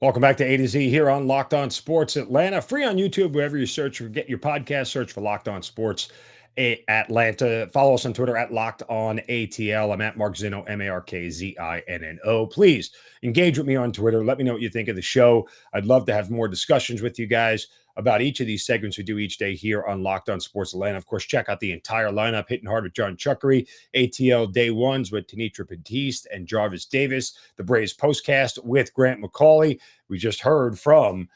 Welcome back to A to Z here on Locked On Sports Atlanta. Free on YouTube, wherever you search or get your podcast, search for Locked On Sports Atlanta. Follow us on Twitter at Locked On ATL. I'm at Mark Zinno, MarkZinno. Please engage with me on Twitter. Let me know what you think of the show. I'd love to have more discussions with you guys about each of these segments we do each day here on Locked On Sports Atlanta. Of course, check out the entire lineup, Hitting Hard with John Chuckery, ATL Day Ones with Tanitra Batiste and Jarvis Davis, the Braves Postcast with Grant McCauley. We just heard from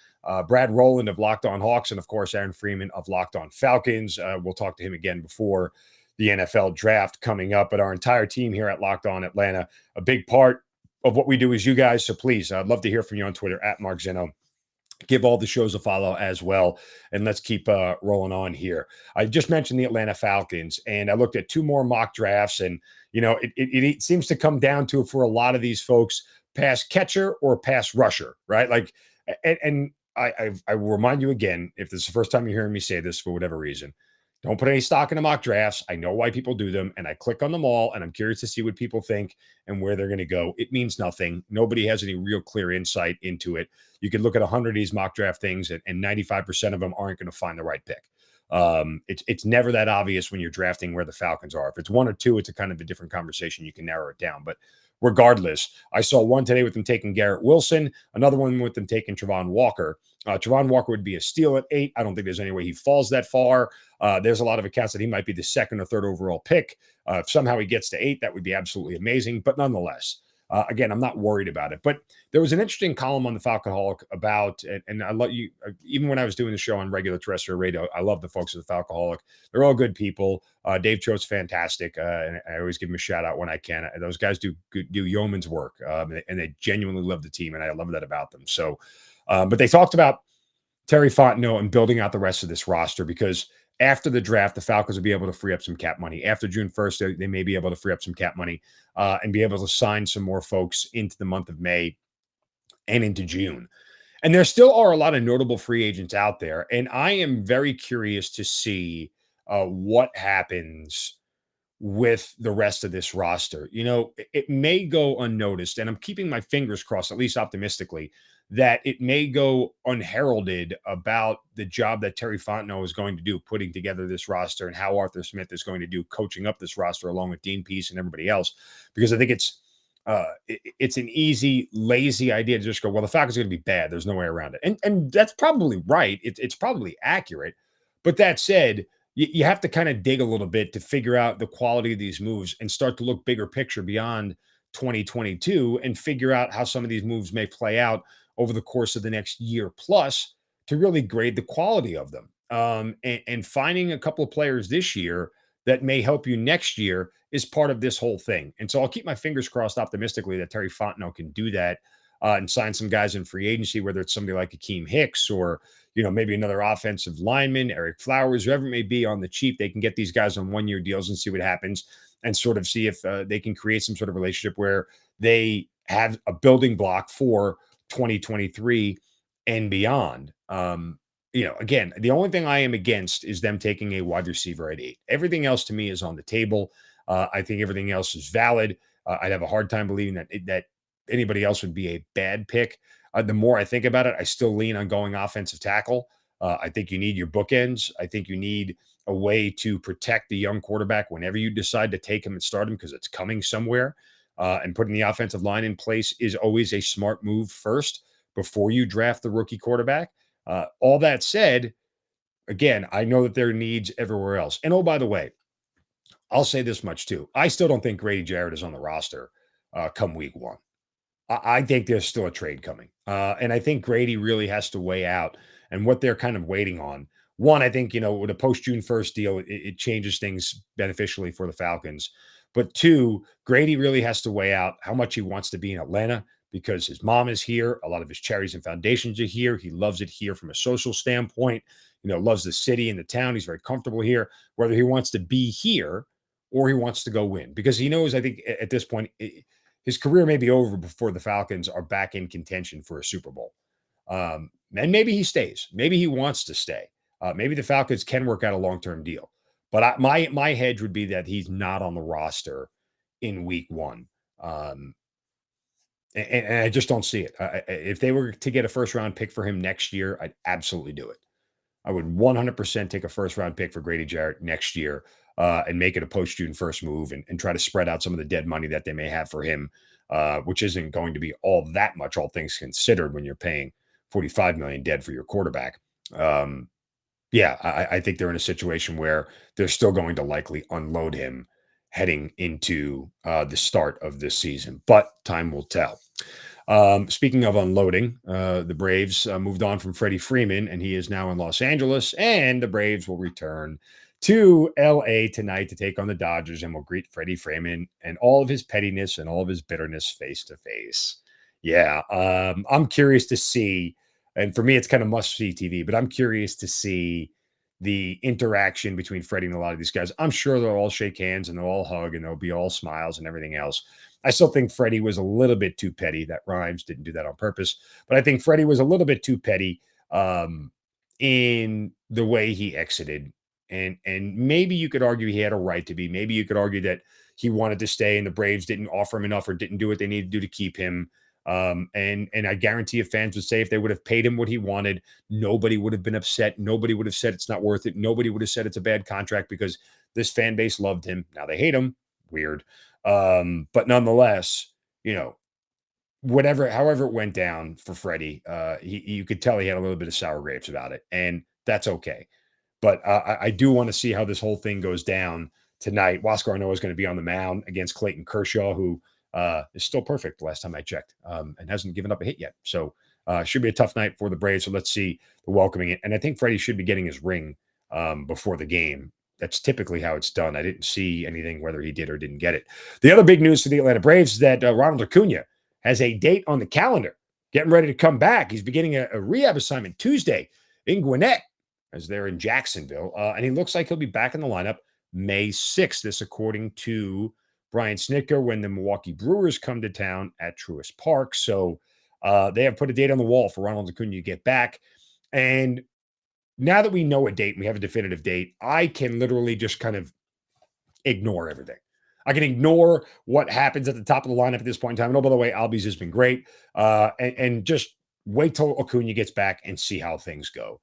Brad Rowland of Locked On Hawks and, of course, Aaron Freeman of Locked On Falcons. We'll talk to him again before the NFL draft coming up. But our entire team here at Locked On Atlanta, a big part of what we do is you guys. So please, I'd love to hear from you on Twitter at Mark Zinno. Give all the shows a follow as well. And let's keep rolling on here. I just mentioned the Atlanta Falcons, and I looked at two more mock drafts. And, it seems to come down to, for a lot of these folks, pass catcher or pass rusher, right? Like, and I will remind you again, if this is the first time you're hearing me say this for whatever reason, don't put any stock in the mock drafts. I know why people do them, and I click on them all, and I'm curious to see what people think and where they're going to go. It means nothing. Nobody has any real clear insight into it. You could look at 100 of these mock draft things, and 95% of them aren't going to find the right pick. It's never that obvious when you're drafting where the Falcons are. If it's one or two, it's a kind of a different conversation. You can narrow it down. But regardless, I saw one today with them taking Garrett Wilson, another one with them taking Travon Walker. Travon Walker would be a steal at 8. I don't think there's any way he falls that far. There's a lot of accounts that he might be the second or third overall pick. If somehow he gets to 8, that would be absolutely amazing. But nonetheless, again, I'm not worried about it. But there was an interesting column on the Falcoholic about, and I love you, even when I was doing the show on regular terrestrial radio, I love the folks at the Falcoholic. They're all good people. Dave Choate's fantastic. And I always give him a shout out when I can. Those guys do yeoman's work, and they genuinely love the team. And I love that about them. So, but they talked about Terry Fontenot and building out the rest of this roster, because after the draft, the Falcons will be able to free up some cap money. After June 1st, they may be able to free up some cap money and be able to sign some more folks into the month of May and into June. And there still are a lot of notable free agents out there. And I am very curious to see what happens with the rest of this roster. It may go unnoticed, and I'm keeping my fingers crossed, at least optimistically, that it may go unheralded about the job that Terry Fontenot is going to do putting together this roster, and how Arthur Smith is going to do coaching up this roster along with Dean Pease and everybody else. Because I think it's an easy, lazy idea to just go, well, the Falcons are going to be bad. There's no way around it. And that's probably right. It's probably accurate. But that said, you have to kind of dig a little bit to figure out the quality of these moves and start to look bigger picture beyond 2022 and figure out how some of these moves may play out over the course of the next year plus to really grade the quality of them. And finding a couple of players this year that may help you next year is part of this whole thing. And so I'll keep my fingers crossed optimistically that Terry Fontenot can do that and sign some guys in free agency, whether it's somebody like Akeem Hicks or maybe another offensive lineman, Eric Flowers, whoever it may be on the cheap. They can get these guys on 1-year deals and see what happens and sort of see if they can create some sort of relationship where they have a building block for 2023 and beyond. Again, the only thing I am against is them taking a wide receiver at 8. Everything else to me is on the table. I think everything else is valid. I'd have a hard time believing that anybody else would be a bad pick. The more I think about it, I still lean on going offensive tackle. I think you need your bookends. I think you need a way to protect the young quarterback whenever you decide to take him and start him, because it's coming somewhere. And putting the offensive line in place is always a smart move first before you draft the rookie quarterback. All that said, again, I know that there are needs everywhere else. And oh, by the way, I'll say this much too. I still don't think Grady Jarrett is on the roster come week 1. I think there's still a trade coming. And I think Grady really has to weigh out and what they're kind of waiting on. One, I think, with a post-June 1st deal, it changes things beneficially for the Falcons. But two, Grady really has to weigh out how much he wants to be in Atlanta, because his mom is here. A lot of his charities and foundations are here. He loves it here from a social standpoint, loves the city and the town. He's very comfortable here. Whether he wants to be here or he wants to go win, because he knows, I think at this point, his career may be over before the Falcons are back in contention for a Super Bowl. And maybe he stays. Maybe he wants to stay. Maybe the Falcons can work out a long-term deal. But my hedge would be that he's not on the roster in week 1. And I just don't see it. If they were to get a first round pick for him next year, I'd absolutely do it. I would 100% take a first round pick for Grady Jarrett next year and make it a post June first move and try to spread out some of the dead money that they may have for him, which isn't going to be all that much, all things considered, when you're paying 45 million dead for your quarterback. Um, yeah, I think they're in a situation where they're still going to likely unload him heading into the start of this season, but time will tell. Speaking of unloading, the Braves moved on from Freddie Freeman, and he is now in Los Angeles. And the Braves will return to LA tonight to take on the Dodgers, and will greet Freddie Freeman and all of his pettiness and all of his bitterness face to face. Yeah, I'm curious to see, and for me, it's kind of must see TV, but I'm curious to see the interaction between Freddie and a lot of these guys. I'm sure they'll all shake hands and they'll all hug and they'll be all smiles and everything else. I still think Freddie was a little bit too petty. That rhymes, didn't do that on purpose. But I think Freddie was a little bit too petty in the way he exited. And maybe you could argue he had a right to be. Maybe you could argue that he wanted to stay and the Braves didn't offer him enough or didn't do what they needed to do to keep him. And I guarantee if fans would say if they would have paid him what he wanted, nobody would have been upset. Nobody would have said it's not worth it. Nobody would have said it's a bad contract because this fan base loved him. Now they hate him. Weird. But nonetheless, you know, however it went down for Freddie, you could tell he had a little bit of sour grapes about it, and that's okay. But I do want to see how this whole thing goes down tonight. Huascar Ynoa is going to be on the mound against Clayton Kershaw, who is still perfect last time I checked, and hasn't given up a hit yet. So should be a tough night for the Braves. So let's see the welcoming it. And I think Freddie should be getting his ring before the game. That's typically how it's done. I didn't see anything whether he did or didn't get it. The other big news for the Atlanta Braves is that Ronald Acuña has a date on the calendar, getting ready to come back. He's beginning a rehab assignment Tuesday in Gwinnett, as they're in Jacksonville. And he looks like he'll be back in the lineup May 6th. This, according to Brian Snitker, when the Milwaukee Brewers come to town at Truist Park. So they have put a date on the wall for Ronald Acuña to get back. And now that we know a date and we have a definitive date, I can literally just kind of ignore everything. I can ignore what happens at the top of the lineup at this point in time. And oh, by the way, Albies has been great. And just wait till Acuña gets back and see how things go.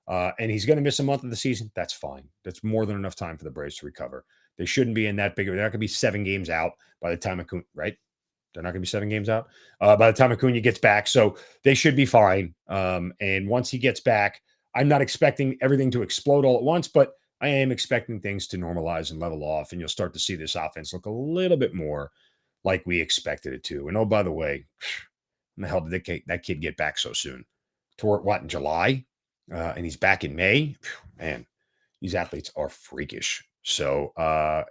And he's going to miss a month of the season. That's fine. That's more than enough time for the Braves to recover. They shouldn't be in that big. They're not going to be 7 games out by the time Acuña, right? They're not going to be 7 games out by the time Acuña gets back. So they should be fine. And once he gets back, I'm not expecting everything to explode all at once, but I am expecting things to normalize and level off. And you'll start to see this offense look a little bit more like we expected it to. And oh, by the way, when the hell did that kid get back so soon? Tore it, what, in July? And he's back in May. Man, these athletes are freakish. So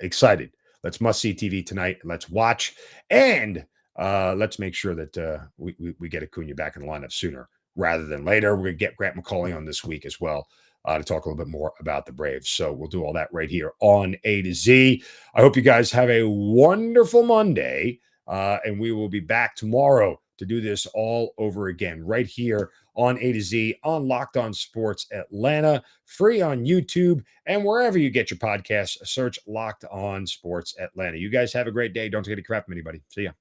excited. Let's must see TV tonight. Let's watch. And let's make sure that we get Acuña back in the lineup sooner rather than later. We're going to get Grant McCauley on this week as well to talk a little bit more about the Braves. So we'll do all that right here on A to Z. I hope you guys have a wonderful Monday. And we will be back tomorrow to do this all over again right here on A to Z on Locked On Sports Atlanta, free on YouTube and wherever you get your podcasts. Search Locked On Sports Atlanta. You guys have a great day. Don't forget to crap from anybody. See ya.